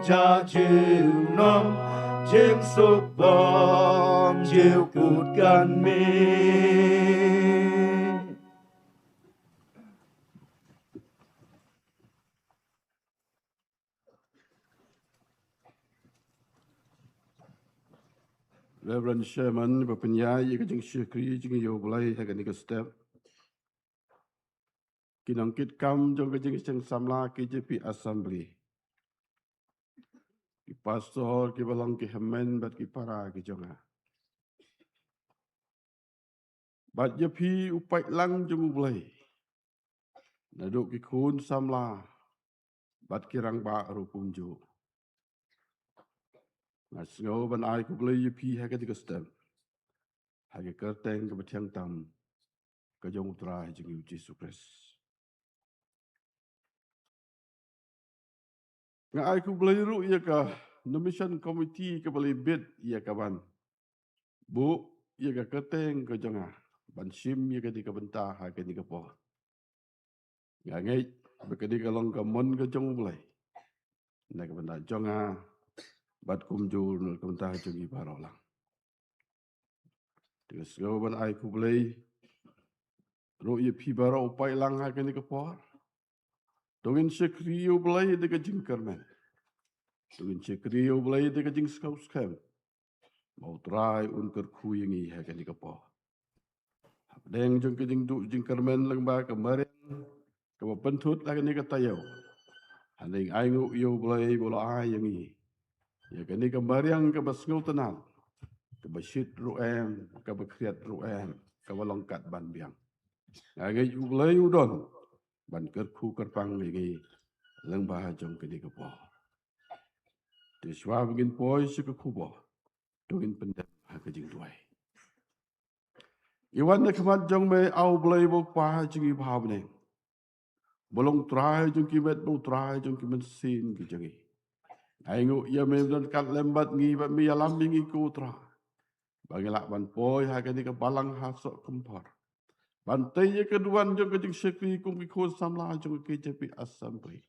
cha chiều nom chiếc sụp bom chiều cụt gan mi Reverend Sherman berpenyai ke jeng syekri jeng yo belai hagan ni ke step kinangkit kam jong ke jeng seng samla KJP Assembly ki pastor ki balang ki hemen bat ki para ki jonga bat je pi upai lang jong belai naduk ki kun samla bat ki rang ba ru punjo ngasngo ban ai ku belai je pi hagan ni ke step hagan kerteng ke betiang tam ke jong utra jeng Yesus Kristus nga ai ku belai ru ia ka nomination committee ke belai bid ia kawan bu ia ka keteng ke jonga ban sim ia ka di ka bentah ha ka di ka po nga ngai be ka di ka long ka mon ka jong belai na ka bentah jonga bat kum ju no ka bentah jong i barolang tiga sego ban ai ku belai ru ia pi baro upai lang ha ka di ka po dongin sekrio belai de ka jingkermen dongin sekrio belai de ka jing skau skam mau try unker kuyengi ha ka di ka po deng jong ke jing du jing kermen lang ba kemarin ke pentut lah ni kata yo haning aingu yo boleh bola ai yang ni ya ke ni kembariang ke basngul tenal ke basit ruem ke bekriat ruem ke balongkat ban biang ngai yu boleh udon ban kerku kerpang ni lang ba jong ke ni ke po de swa begin poi se ke kubo dongin pendem ha ke jing tuai iwan de kemat jong me au boleh bo pa jing i bhav ne bolong try jong ki met bo try jong ki men sin ki jong i aingu ia me don kat lembat ngi ba mi alam ngi ku tra bangilak ban poi ha ke ni ke balang ha sok kempar ban te ye keduan jong ke jing sekri kum ki khos samla jong ke JP Assembly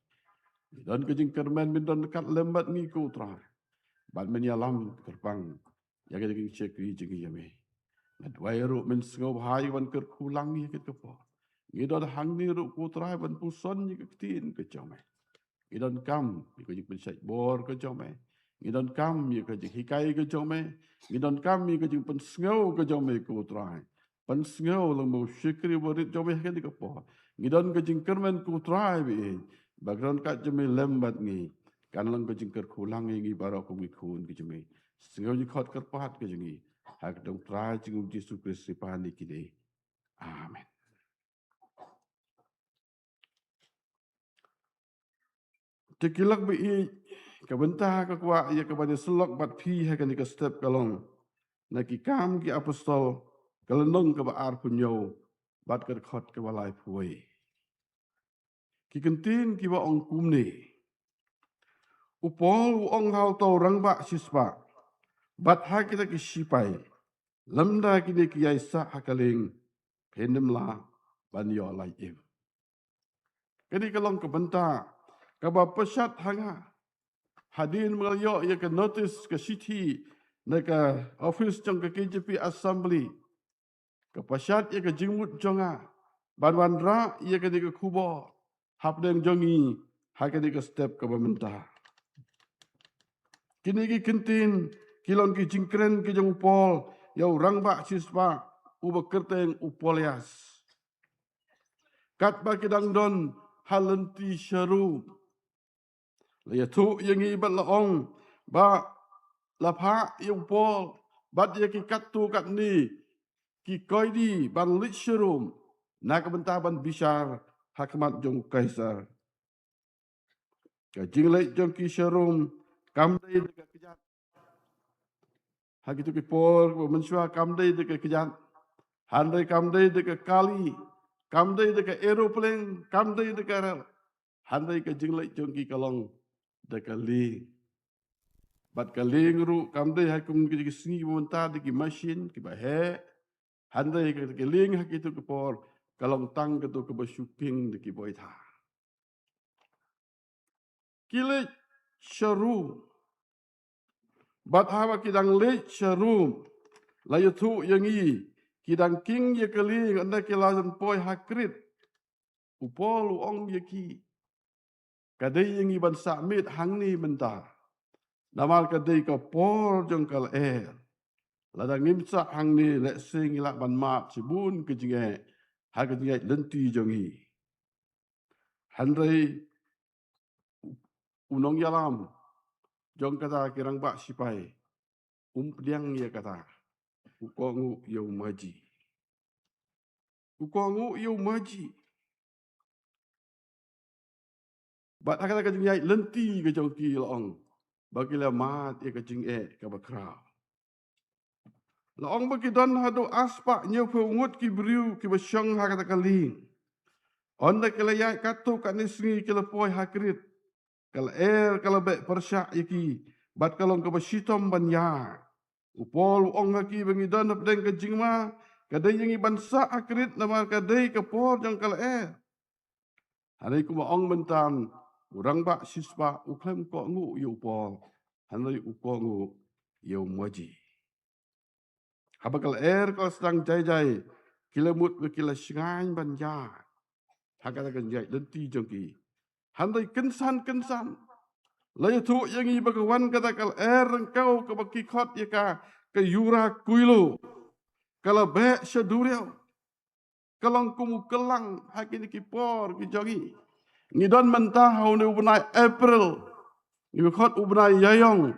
dan ke jing kermen min don kat lembat ngi ku tra ban men alam kerpang ya ke jing sekri jing ya me nat wai ru men sngau hai ban ker kulang ni ke po ngi don hang ni ru ku tra ban puson ni ke tin ke jong idon kam ko jik pensai bor ko jome idon kam ko jik hikai ko jome idon kam ko jik pensngau ko jome ko trai pensngau lang mo syukri borit jome kan ko po idon ko jik kermen ko trai bi background ka jome lembat ngi kan lang ko jik ker kulang ngi baro ko mi kun ko jome sngau jik khot ker pat ko jong hak dong trai jing Yesus Kristus pani kini amen. Tekilak bi i kabentah ka kwa ia ka bani selok bat pi ha kan ka step kalong na ki kam ki apostol kalenong ka ba ar punyo bat ka khot ka balai phuai ki kentin ki ba ong kum ni upol ong hau to rang ba sispa bat ha kita ki sipai lamda ki ne ki ai sa hakaling phenem la ban yo lai im kini kalong ka bentah ka ba pesat hanga hadin mengayo ia ke notice ke city neka office jong ke KJP Assembly ke pasyat ia ke jingmut jonga ban ra ia ke di ke kubo hapdeng jongi ha ke di ke step ke pemerintah kini ki kentin kilon ki jingkren ki jong pol yau rangba siswa uba kerteng upolias kat ba kidang don halenti syaru ya tu yang ibat laong ba lapha yung pol bat ya ki katu kat ni ki koidi ban licherum nak bentah ban bisar hakmat jong kaisar ka jinglai jong ki sharum kam dai de kejat hakitu ki pol mensua kam dai de kejat handai kam dai de kali kam dai de aeroplane kam dai de rel handai ka jinglai jong ki kalong de kali bat kaling ru kam dai hakum ki singi monta de ki machine ki ba he handai ke ling hak itu ke por kalong tang ke tu ke besyuping de ki boy tha kile sharum. Bat hawa kidang lech sharum. Layu tu yang i kidang king ye kali anda kilasan poi hakrit. Upol ong ye ki. Kadai yang i ban sakmit hang ni mentah. Namal kadai ka por jong kal Ladang ngimsa hang ni lek sing ilak ban mak cibun ke jingai. Ha ke jingai lenti jong i. Handai unong yalam. Jong kata kirang bak sipai. Umpliang ye kata. Ukongu yau maji. Ukongu yau maji. Bat kata ke jingai lenti ke jong ki laong. Bagilah mat ye ke jingai ke bakrau. Laong bagi don hadu aspak nyu pungut ki briu ki basyong ha kata kaling. Onda kala ya katu kat nisngi kala poi hakrit. Kala kala bek persyak yaki. Bat kalong ke basyitom ban ya. Upol ong haki bangi don hap deng ke jingma. Kadai yang iban sa hakrit nama kadai ke por jang kala Hanai kuma ong mentan. Urang bak sispa uklem ko ngu yu upol. Hanai uko ngu yu maji. Habakal kal sedang jai-jai. Kila mut kila shingan ban ya. Hakata kan jai lenti jongki. Handai kensan. Layu tu yang i bagawan kata kal engkau ke baki khot ya ka ke yura kuilo. Kalau bek seduriau. Kalau kumu kelang hakini kipor ki jongi. Ngidon mentah haune ubnai April. Ngi khot ubnai yayong.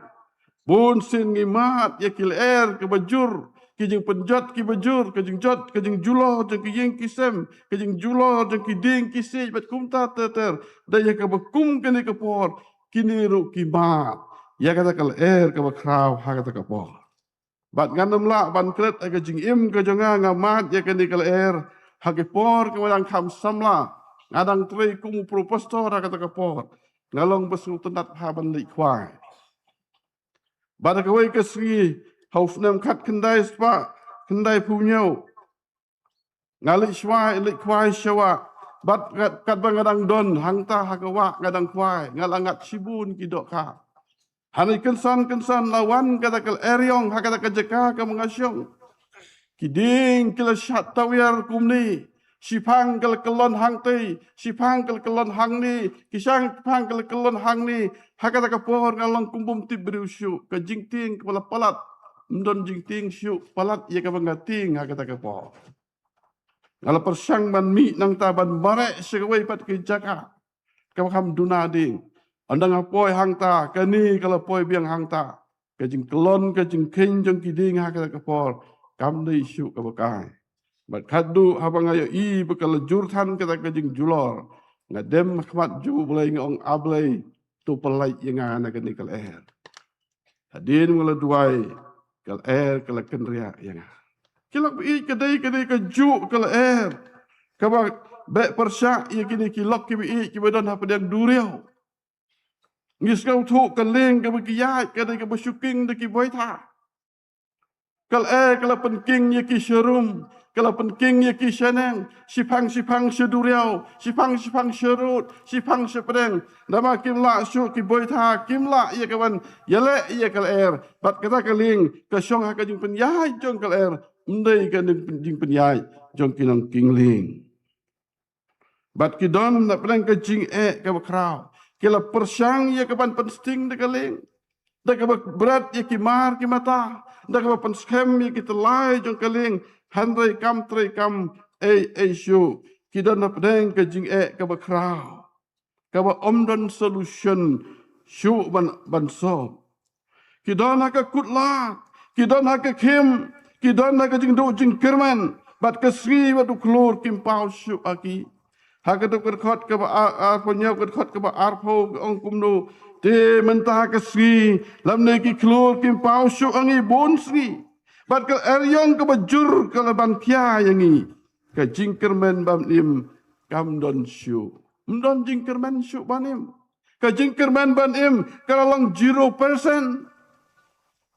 Bun sin ngi mat ya kil ke bajur. Kijing penjat ki bajur, kijing jat, kijing julo, jeng kijing kisem, kijing julo, jeng kiding kisih, bat kumta teter, daya ka bakum kini kapor, kini ru kimat, ya kata kal ke bakraw, ha kata kapor. Bat ngandam la, ban kret, aga jing im, kajonga ngamat, ya kini kal ha kipor, kewadang kam samla, ngadang tri kumu propostor, ha kata kapor, ngalong besu tenat haban likwai. Bat kawai kesri, Hauf nem kat kendai spa, kendai punyau. Ngalik swai, ilik kwai syawa. Bat kat bangadang don, hangta hakawa ngadang kwai. Ngalangat sibun kidok ka. Hanai kensan lawan kata kal eryong, hakata kajeka ka mengasyong. Kiding kila syat tawir kumni. Sipang kal kelon hang tei, sipang kal kelon hang ni, kisang pang kal kelon hang ni. Hakata kapor ngalong kumbum tip beriusyu, kajing ting kepala palat. Mdon jing ting syuk palat ia ka bangating ha kata kapo. Ngala persyang ban mi nang taban barek segawai pat ke jaka. Ka kam dunading. Andang apoi hang ta kani kala poi biang hang ta. Ka jing kelon ka jing king jong kiding ha kata kapo. Kam dei syuk ka bakai. Bat kadu habang ayo i bekala jurtan kata ka jing julor. Ngadem khmat ju bulai ngong ablai tu pelai yang ana kani kal Hadin ngala duai kal kala kenria yang kilak bi kedai ke ju kala kaba be persyak ye kini kilok ki bi ki badan apa yang duriau ngis kau tu kaleng ke bi yat kedai ke bersyuking de ki boita kal kala penking ye ki serum kala penking ye ki seneng sipang seduriau sipang serut sipang sepedeng nama kimla su ki boita kimla ye kawan yele ye kal bat kata kaling ka syong ha ka jing penyai jong kal ndai ka jing penyai jong kinang kingling bat ki don na pedang ka jing ka bakrau kila persyang ye kawan pensting de kaling da ka berat ye ki mar ki mata da ka penskem ye ki telai jong kaling handai kam tre kam syu ki don na pedang ka jing ka bakrau ka ba omdon solution syu ban so ki don ha ka kutla ki don ha ka kim ki don ha ka jing do jing kerman bat ka sri wat klur kim pau syu aki ha ka do khot ka ba ar ponyo khot ka ba ar pho ong kumno te mentah ka sri lam ne ki klur kim pau syu angi bon sri bat ka eryong ka bajur ka laban pia yangi ka jing kerman bam nim kam don syu mdon jing kerman syu banim ka jing kerman ban im kalang 0%.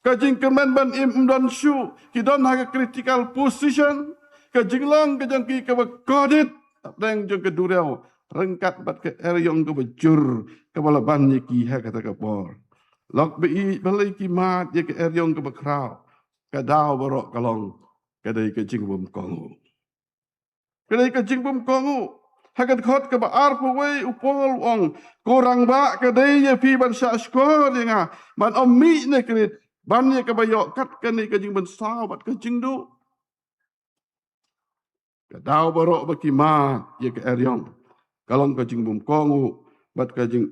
Kajing kerman ban im don syu ki don ha critical position kajing long kajang ki ka kodit deng jong ke duriau rengkat bat ke eryong ke bejur ke balaban ye ki ha kata kapor lok bi balai ki mat ye ke eryong ke bekrau ke dau borok kalong kadai ke jing bum kongu kadai ke jing bum kongu hakat khot ke ba ar pu wei upol ong korang ba kadai ye pi ban sha skor ye nga ban ommi ne krit ban ye ke bayok kat ke ni ke jing ban sao bat ke jing du ke dau borok ba ki mat ye ke eryong kalong ke jing bum kongu bat ke jing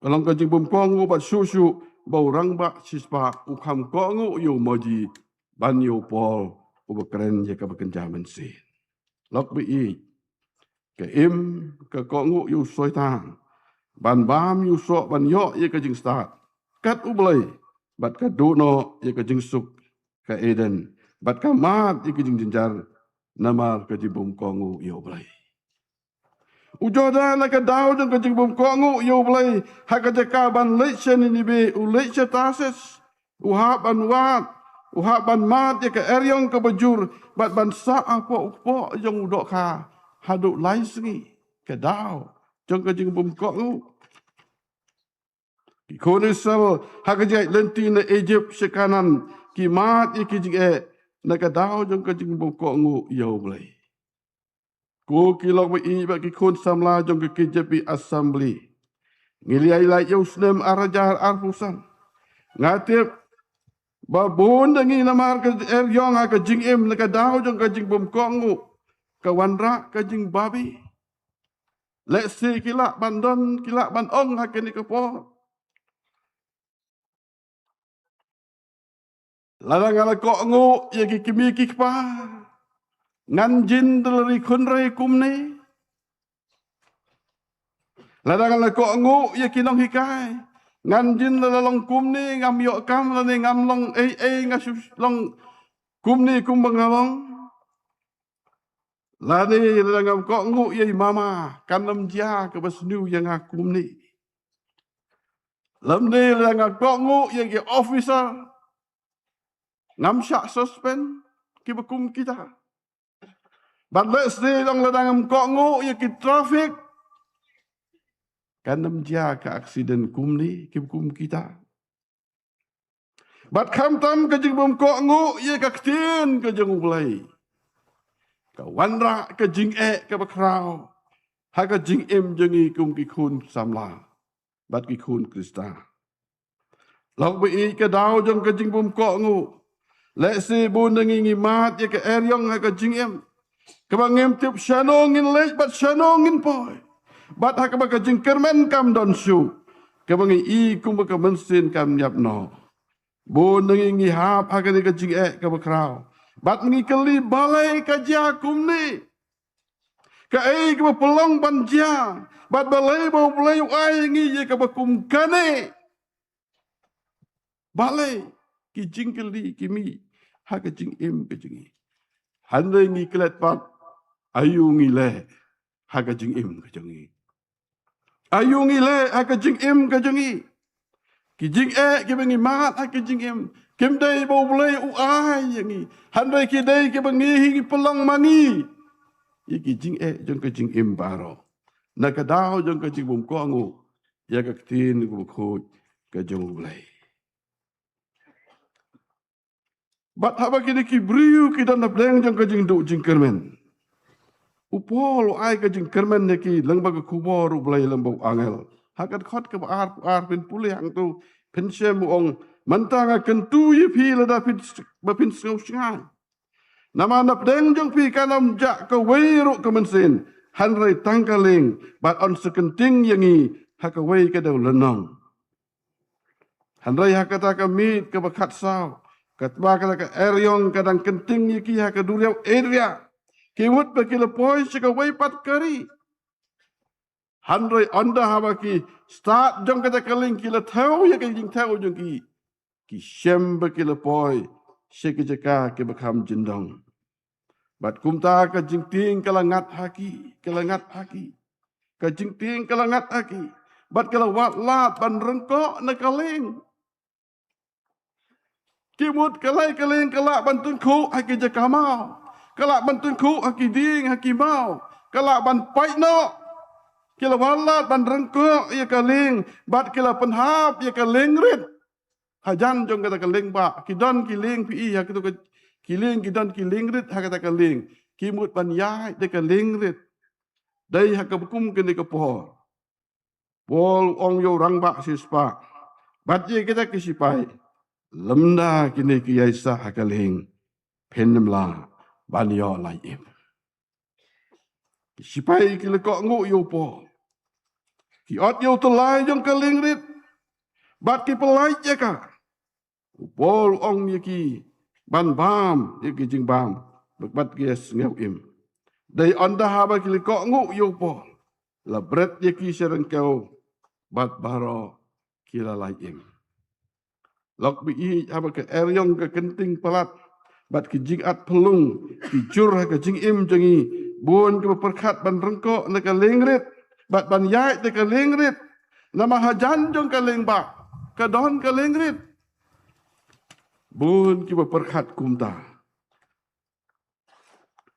kalong ke jing bum kongu bat susu bau rang ba sispa ukam kongu yu moji ban yu pol uba keren ye ke bekenja mensin lok bi i ke im ke kongu yu soitan ban bam yu so ban yo ye ke jing start kat ublai bat ke duno ye ke jing suk ke eden bat ke mat ye ke jing jinjar nama ke jing bum kongu yu ublai ujoda na ka daw jong ka jing bum kongu yu ublai ha ka jaka ban lechen ni be u leche tases u ha ban wat u ha ban mat ye ke eryong ke bejur bat ban sa apa upo jong dok ka hadu lai singi ke daw jong ka jing bum kongu ki konisal ha ka jai lenti na Egypt sekanan ki mat ye ki jing na ka daw jong ka jing bum kongu yu ublai ko kilok ba i ba ki kon samla jong ki KJP assembly ngiliai lai yau snem arajar arpusan ngatip ba bon dangi namar ka eryong ka jing im na ka daw jong ka jing bom kongu ka wanra ka jing babi let's see kila bandon kila ban ong ha ke ni ka po ladang ala ko ngu ye ki kimi ki pa ngan jin dari kunrai kumne ladang ala ko ngu ye kinong hikai ngan jin la long kum ni ngam yo kam la ni ngam long ngasu long kum ni kum bangalong la ni la ngam ko ngu ye mama kanam dia ke basnu yang akum ni lam ni la ngam ko ngu ye ke officer ngam syak suspend ki bakum kita but let's say long la ngam ko ngu ye ki traffic kanam dia ke accident kum ni ki bakum kita bat kham tam ke jing bom ko ngu ye ka tin ke jing ulai ka wanra ke jing ke bakrau ha ka jing em jing i kum ki khun samla bat ki khun krista lok bi ke daw jong ke jing bom ko ngu le se bu ngi ngi mat ye ke eryong ha ka jing em ka bangem tip shanong in le bat shanong in poi bat ha ka ba ka jing kermen kam don su ka bangi i kum ka mensin kam nyap no bon ngi hap ha ka ni ka jing ka bakrau bat ngi kali balai ka ja kum ni ka ai ka pelong ban ja bat balai bo balai ai ngi ye ka bakum kane balai ki jing kali ki mi ha ka jing em ka jing han le ngi klet pat ayu ngi le ha ka jing em ka jing ayu ngi le ha ka jing em ka jing ki jing ki bangi mat ha ka jing em kim dai bo balai u ai ngi han le ki dai ki bangi hi pelong mangi ye ki jing jong ka jing em baro na ka daw jong ka jing bum ko ngu ya ka tin ku ko ka jong balai bat haba kini ki briu ki dan bleng jong ka jing du jing kermen upol ai ka jing kermen ne ki leng ba ka kubor balai lembau angel hakat khot ka ar pin pulih ang tu pensem ong mantanga kentu ye pi la da pin ba pin sngau sngai nama nap deng jong pi kanam ja ka weiru ka mensin han rai tangkaling bat on sekenting yangi ha ka wei ka daw lenong han rai ha kata ka mit ka bakat sao katba kata ka eryong kadang kenting ye ki ha ka duriau area kiwut ba kila poi ka wei pat kari han rai onda ha ba ki start jong kata kaling kila thau ye ka jing thau jong ki shem ba kila poi ki jaka ke bakam jindong bat kumta ka jing ting kalangat haki ka jing ting kalangat haki bat kala wat lat ban rengko na kaling kimut kalai kaling kala bantun khu haki jaka mau kala bantun khu haki ding haki mau Kalak ban pai no. Kila walat ban rengkok ia kaling. Bat kila penhap ia kaling rit. Hajan jong kata kaling ba. Kidon kiling pi ia kitu kiling kidon kiling rit ha kata kaling. Kimut ban yai de kaling rit. Dai ha kabukum kini kepoh. Pol ong yo rang ba sispa. Bat ye kita kisipai. Lemda kini kiyaisa ha kaling. Penem la ban yo lai im. Kisipai kila kok ngu yo po. Ki ot yo telai jong kaling rit. Bat ki pelai je ka. Pol ong ye ki ban bam ye ki jing bam. Bat ki es ngau im. Dai onda haba ki kok ngu yo po. La bret ye ki sereng kau. Bat baro kila lai im. Lok bi i haba ke eryong ke kenting pelat. Bat ki jing at pelung. Ki jur ha ke jing im jengi. Buon ke perkat ban rengkok na ke lingrit. Bat ban yai de ke lingrit. Nama hajan jong ke lingba. Kadon ke lingrit. Buon ke perkat kumta.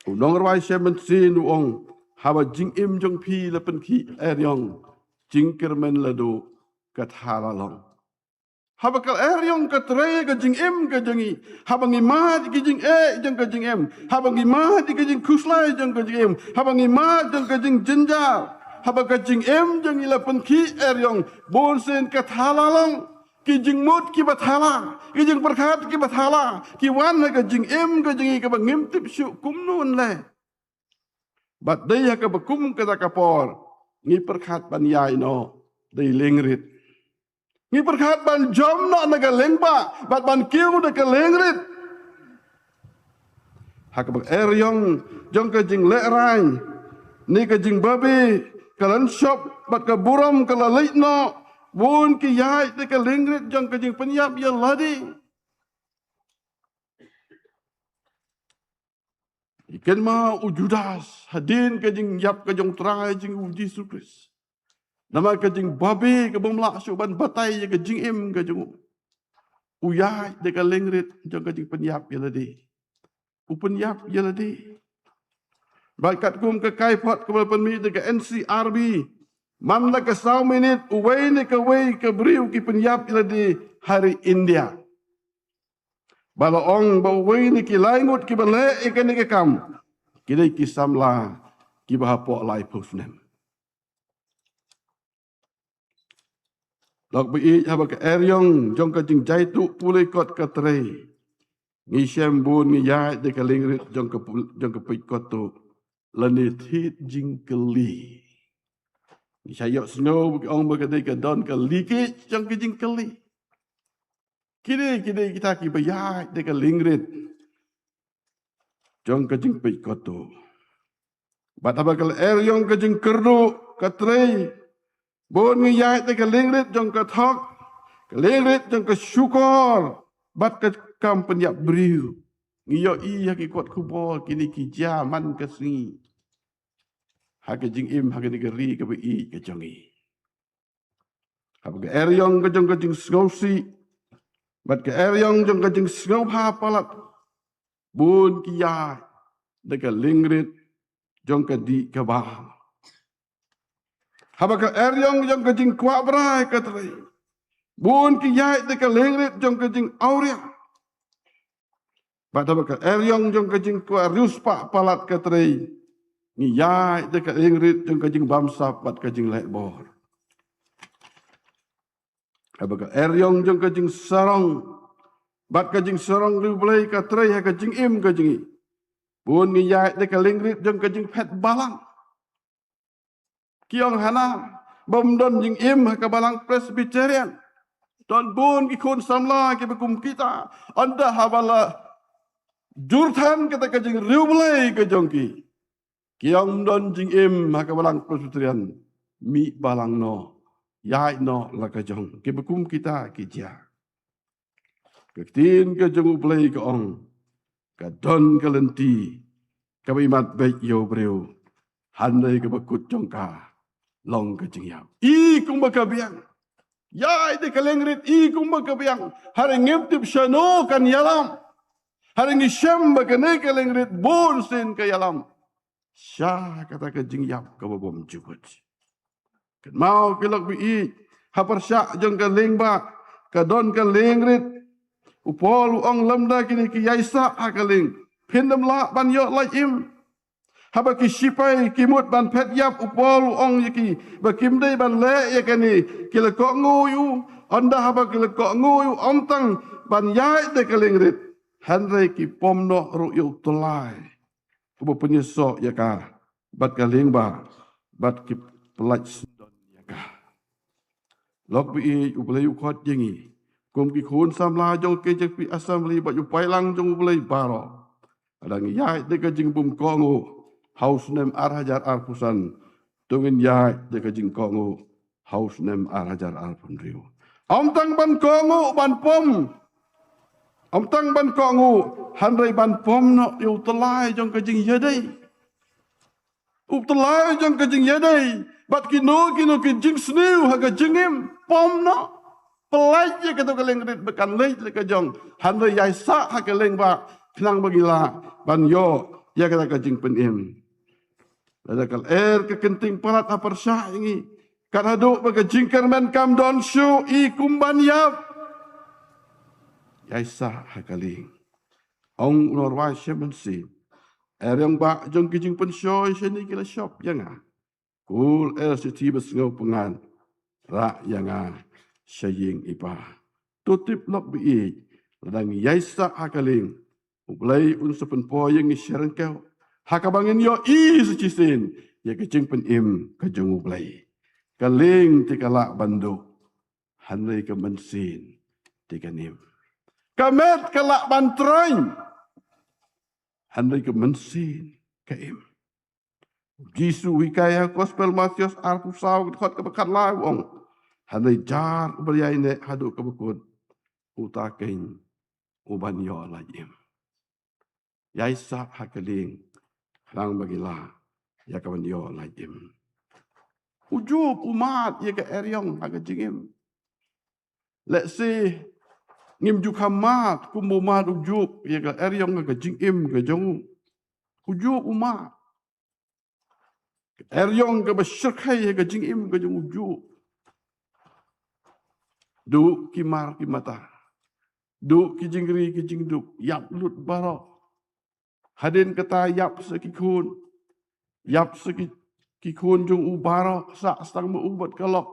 Unong rawai semen sin uong. Haba jing im jong pi lepen ki eryong. Jing kermen ladu kat halalong. Haba kal eryong kat rey ke jing im ke jengi. Haba ngimat ke jing jeng ke jing im. Haba ngimat ke jing kuslai jeng ke jing im. Haba ngimat jeng ke jing jenjar. Haba ke jing im jeng lepen ki eryong. Bon sen kat halalong. Ki jing mut ki bathala. Ki jing perkat ki bathala. Ki wan ke jing im ke jengi ke bangim tip syuk kumnun le. Bat daya ke bakum kata kapor. Ngi perkat ban yai no. Day lingrit. Ngi perkat ban jom no naga lengba. Bat ban kiu naga lingrit. Haka bak eryong. Jong ke jing le'rai. Ni ke jing babi. Kalan shop. Bat ke buram kala leit no. Bun ki yai naga lingrit. Jong ke jing penyap ya ladi. Ikan ma ujudas hadin ke jing yap ke jong trai jing uji Yesus. Nama ke jing babi ke bomlak syuban batai ke jing im ke jing uyai de ke lengrit jong ke jing penyap ya ladi. Upenyap ya ladi. Bakat kum ke kai pot ke pelmi de ke NCRB. Man la ke 1 minit uwei ni ke wei ke briu ki penyap ya ladi hari India. Balaong bawai ni ki laingut ki bale ikan ni ke kam. Kidai ki samla ki bahapok lai pusnem. Lok bi haba ke eryong jong ka jing jaitu pulai kot ka trei. Ngi syembun ngi yai de ka lingrit jong ka pik kot tu. Lani thit jing keli. Ngi sayok snow bi ong ba ka de ka don ka liki jong ka jing keli. Kini kita ki bayai de ka lingrit. Jong ka jing pik koto. Bat haba ka eryong ka jing kerdu ka trei. Bon ngi yai de ka lingrit jong ka thok. Ka lingrit jong ka syukor. Bat ka kam penyap briu. Ngi yo iya ki kuat kubo kini ki jaman ka singi. Haka jing im haka ni ka ri ka bi ka jongi. Haba ka eryong ka jong ka jing skosi. Bat ke eryong jong ka jing sngau ha palat. Bun ki ya de ka lingrit jong ka di ka ba. Haba ka eryong jong ka jing kwa brai ka trai. Bun ki ya de ka lingrit jong ka jing auria. Bat haba ka eryong jong ka jing kwa ruspa palat ka trai. Ni ya de ka lingrit jong ka jing bamsap bat ka jing lekbor. Haba ka eryong jong ka jing sarong. Bat ka jing sarong riu belai ka trai ha ka jing im ka jingi. Bun ni yai de ka lingrit jong ka jing pet balang. Kiong hana. Bom don jing im ha ka balang Presbyterian. Don bun ki kun samla ki bekum kita. Anda habala jurtan kita ka jing riu belai ka jong ki. Kiong don jing im ha ka balang Presbyterian. Mi balang no. Yai no la ka jong. Ki bekum kita ki jia. Ketin ka jong uplay ka ong. Ka don ka lenti. Ka imat baik yo breu. Handai ka bakut jong ka. Long ka jing yap. I kung makabiang. Yai de ka lengrit. I kung makabiang. Hari ngiptip syano kan yalam. Hari ngisyam baka ne ka lengrit. Bon sin ka yalam. Syah kata ke jing yap ke bom jubut. Ken mau kilok bi hapar syak jeng ke ling ba ke don ke ling rit upol ong lemda kini ki yaisa hakaling pindam la ban yo la im haba ki sipai kimut ban phet yap upol ong yaki bakim dei ban le yakani kila ko nguyu anda haba kila ko nguyu omtang ban yai de keling rit hanre ki pomno ru yu tulai kubo penyeso yaka bat kaling ba bat ki pelaj sendon yaka lok bi ublay ukot jengi kum ki khun samla jong ke jek pi assembly ba yu pai lang jong ublay baro adang yai de ka jing bum kongo house nem ar hajar ar pusan tungin yai de ka jing kongo house nem ar hajar ar pun riu om tang ban kongo ban pom om tang ban kongo hanrei ban pom no yu telai jong ka jing yadai up telai jong ka jing yadai bat kino ki jing sniu ha ka jingim pom no pelaj je kata keleng rit bekan lej le ka jong hanrei yai sa ha keleng ba kenang bagila ban yo ya kata ka jing penim lada kal ke kenting parat apar syah ingi kadadu ba ka jing kermen kam don shu i kumban yap yai sa ha keleng ong norwai shemensi yang ba jong ki jing pen shoy sheni kila shop yanga kul siti besngau pengan ra yanga saying ipa tutip lok bi ladang yaisa hakaling ublay unsupen po yang isyaran kau hakabangin yo i sucisin ya kecing pen im kajung ublay kaling tikala bandu hanai ke mensin tikanim kamet kalak bantrain hanai ke mensin kaim Jisu wikaya gospel Matius arpu saw khot ke bekat lawong hanai jar beryai ne hadu ke bekut utakein uban yo lajim yaisa hakaling lang bagila ya kawan yo lajim ujub umat ya ke eryong aga jingim let's say ngim jukamat kumumat ujub ya ke eryong aga jingim ke jong ujub umat eryong ke besyirkai ya ke jingim ke jong ujub du kimar kimata du ki jingri ki jingduk yap lut barok hadin kata yap sekikun yap sekikun jung ubara sak setang mu ubat kalok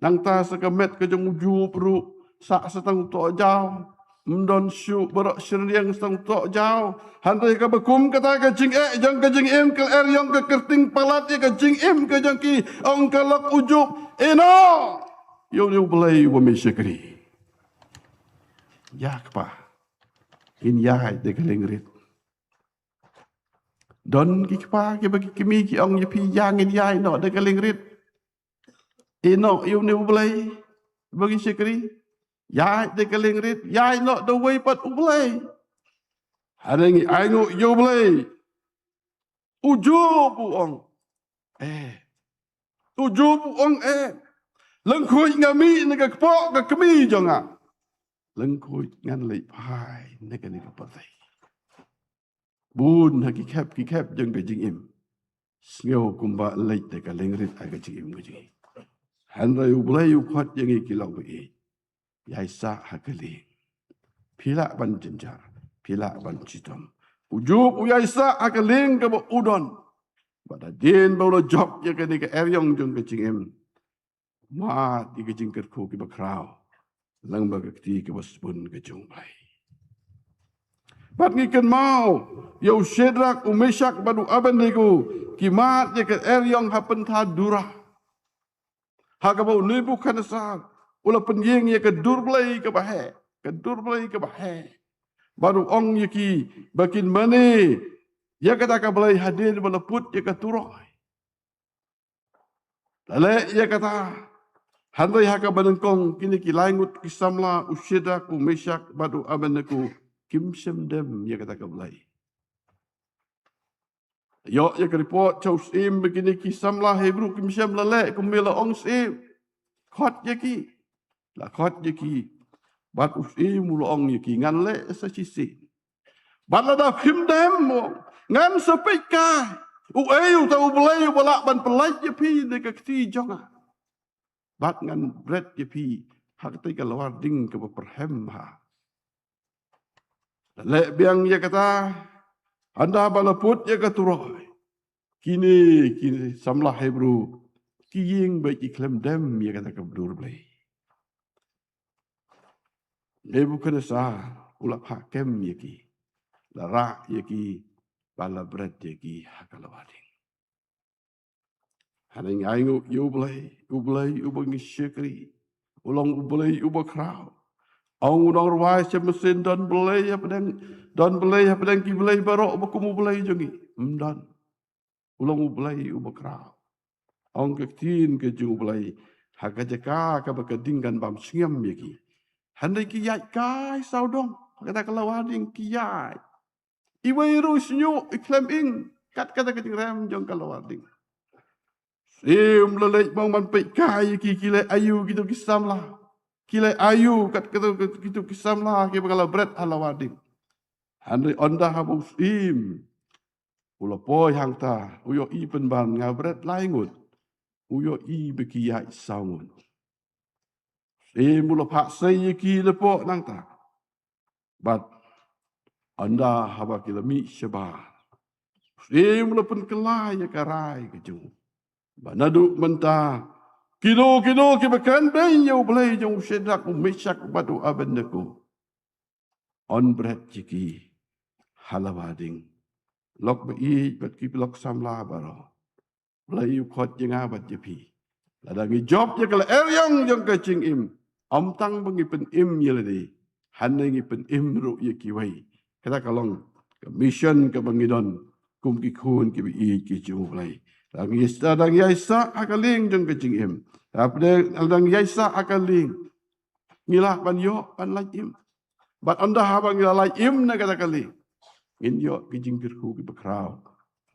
nang ta sekamet ke jung uju peru sak setang to jauh mendon syu barok syriang setang to jauh handai ka bekum kata ke jing jang ke jing im ke er yang ke kerting palat ke jing im ke jang ki ong kalok ujub eno yo ni belai wa mesyakri yak pa in yai de kelengrit don ki pa ki bagi kimi ki ong ye pi yang in yai no de kelengrit eno yo ni belai bagi syakri yai de kelengrit yai no the way pat belai harengi aingo yo belai ujub ong ujub ong lengkhui ngami ni ka kpo ka kemi jonga lengkhui ngan lei pai ni ka ni ka patai bun ha ki khap jeng ka jing im sngo kumba lei te ka lengrit a ka jing im ngi han ra yu blai yu khat jeng i ki long bi yai sa ha ka li phila ban jenjar phila ban chitom ujub u yai sa ha ka ling ka bo udon bada din bo lo job ya ka ni ka eryong jeng ka jing im ma di ka jing ker ko ki ba krao lang ba ka ti ka bas bun ka jong bai bat ngiken mau yo Shedrak Meshach badu Abednego kimat ye ke eryong hapen tha dura hakabau Nebukadnezar ula penyeng ye ke durblai ke bahe badu ong ye ki bakin mane ye kata ka belai hadir meleput ye ke turoi lale ye kata handai haka banengkong kini ki langut kisamla Shedrak Meshach badu Abednego kim sem dem ya kata kablai yo ya ke report chaus im begini ki samla hebru kim sem lale kumela ong sim khot ya ki la khot ya ki bat us im lo ong ya ki ngan le sa chi si bat la da kim dem ngan sa pe ka Ayu tahu belai balak ban pelai je pi de ka kti jonga. Bat ngan bread je pi hak te ka lawar ding ke perhem ha. Le biang ya kata anda balaput ya katuroi. Kini samlah Hebrew kiying baik iklam dem ya kata kabdur belai. Nebu kena sah ulap hakem ya ki. Larak ya ki bala bread ya ki hakalawading. Haning aingu ublay ubang syekri. Ulang ublay ubakraw. Ang unang ruway siya mesin dan belay apa dan ki belay barok bakumu belay jongi. Dan ulang ublay ubakraw. Ang kektin ke jung ublay hakajaka ka bakadinggan bam singam yaki. Handai ki yai kai saudong kata kalawading ki yai. Iwai rusnyo iklam ing kat kata kecing rem jong kalawading. Lelek bang man pek kai kilai ayu gitu kisam lah. Kilai ayu kat kata gitu kisam lah ke bakal berat halawading. Handai onda habus ula poy hang ta uyo i penban ngabret laingut. Uyo i bekiyai saungun. Mula pak saya ki lepo nang ta. But anda haba kila mi syabah. Mula pun kelai ya karai kejung. Banaduk mentah. Kilo ki bekan ben yo belai jong sedak umisyak batu abendaku. On bread jiki halawading. Lok bei bat ki lok samla baro. Belai ukot jenga bat jepi. Ladangi job je kala eryang jong kacing im. Amtang bengipen im yeladi. Hana ngipen im ru ye kiwai. Kata kalong mission ke bangidon kum ki kun ki bi ki jung belai. Dang yaisa akaling jong kacing im. Dang yaisa akaling. Ngilah ban yo ban lai im. Bat anda haba ngilah lai im na kata kaling. Ngin yo ki jing kirku ki bekrau.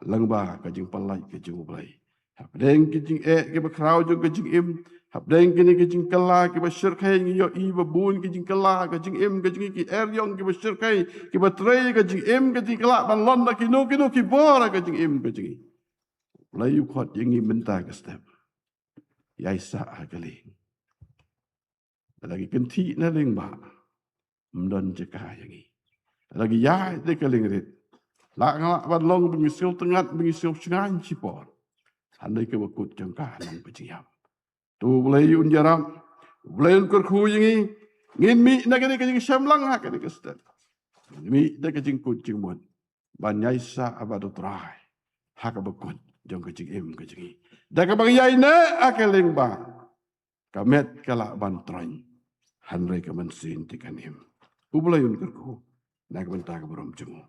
Langba ka jing palai ki jung belai. Habdeng ki jing ki bekrau jong kacing im. Habdeng kini ki jing kala ki basyirkai yo i babun ki jing kala ka jing im ka jing ki eryong ki basyirkai ki batrei ka jing im ka jing kala ban londa ki no ki bora ka jing im ka jing. Layu khot yengi mentah ke step. Yaisa agaling. Lagi kenti na ling ba. Mdon jeka yengi. Lagi ya de kaling rit. La ngala ban long bengisil tengat bengisil sengan cipor. Handai ke bakut jangka nang pejiyam. Tu boleh unjaram. Boleh unkur khu yengi. Ngin mi na kini kajing syamlang ha kini ke step. Mi de kajing kucing mun. Ban yaisa abadu trai. Haka bakut. Jom kecing im kecing. Dah kabang yai na akaling ba. Kamet kala ban troin. Hanrei kaman sin tikan im. Ubulayun kerku. Nak bentar keberom jengu.